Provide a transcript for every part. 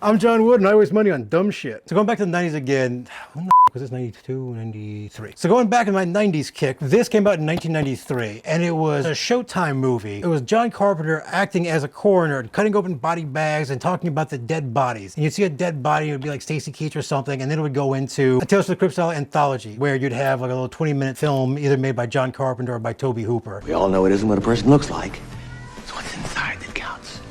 I'm John Wood, and I waste money on dumb shit. So going back to the 90s again, when the was this, 92, 93? So going back in my 90s kick, this came out in 1993, and it was a Showtime movie. It was John Carpenter acting as a coroner, and cutting open body bags and talking about the dead bodies. And you'd see a dead body, it would be like Stacy Keach or something, and then it would go into a Tales from the Crypt style anthology, where you'd have like a little 20-minute film, either made by John Carpenter or by Tobe Hooper. We all know it isn't what a person looks like. It's what's inside that counts.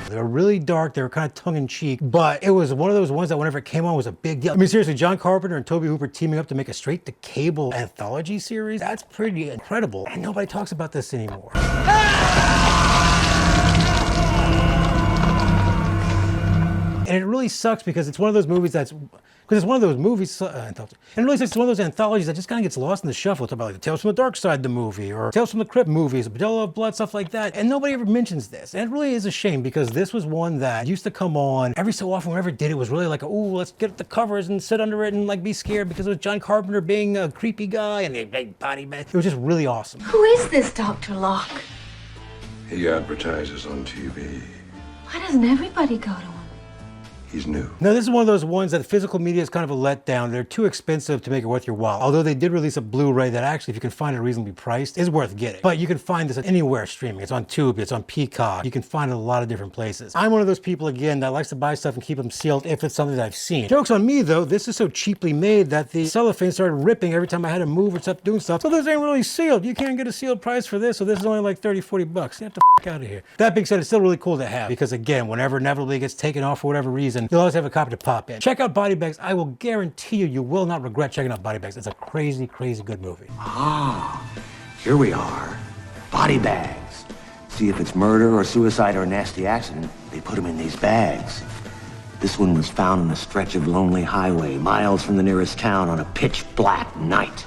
They were really dark, they were kind of tongue-in-cheek, but it was one of those ones that whenever it came on was a big deal. I mean, seriously, John Carpenter and Tobe Hooper teaming up to make a straight-to-cable anthology series? That's pretty incredible, and nobody talks about this anymore. And it really sucks because it's one of those movies that's, because it's one of those movies, and it really sucks, it's one of those anthologies that just kind of gets lost in the shuffle. It's about like the Tales from the Dark Side, the movie, or Tales from the Crypt movies, Padilla of Blood, stuff like that. And nobody ever mentions this. And it really is a shame because this was one that used to come on every so often. Whenever it did, it was really like, oh, let's get the covers and sit under it and like be scared because it was John Carpenter being a creepy guy and a big body man. It was just really awesome. Who is this Dr. Locke? He advertises on TV. Why doesn't everybody go to him? He's new. Now, this is one of those ones that physical media is kind of a letdown. They're too expensive to make it worth your while. Although they did release a Blu-ray that actually, if you can find it reasonably priced, is worth getting. But you can find this anywhere streaming. It's on Tubi, it's on Peacock. You can find it in a lot of different places. I'm one of those people, again, that likes to buy stuff and keep them sealed if it's something that I've seen. Joke's on me, though. This is so cheaply made that the cellophane started ripping every time I had to move or stop doing stuff. So this ain't really sealed. You can't get a sealed price for this, so this is only like 30, 40 bucks. You have to out of here. That being said, it's still really cool to have because, again, whenever inevitably it gets taken off for whatever reason, you'll always have a copy to pop in. Check out Body Bags. I will guarantee you will not regret checking out Body Bags. It's a crazy, crazy good movie. Ah, here we are. Body bags. See if it's murder or suicide or a nasty accident, they put them in these bags. This one was found on a stretch of lonely highway, miles from the nearest town on a pitch black night.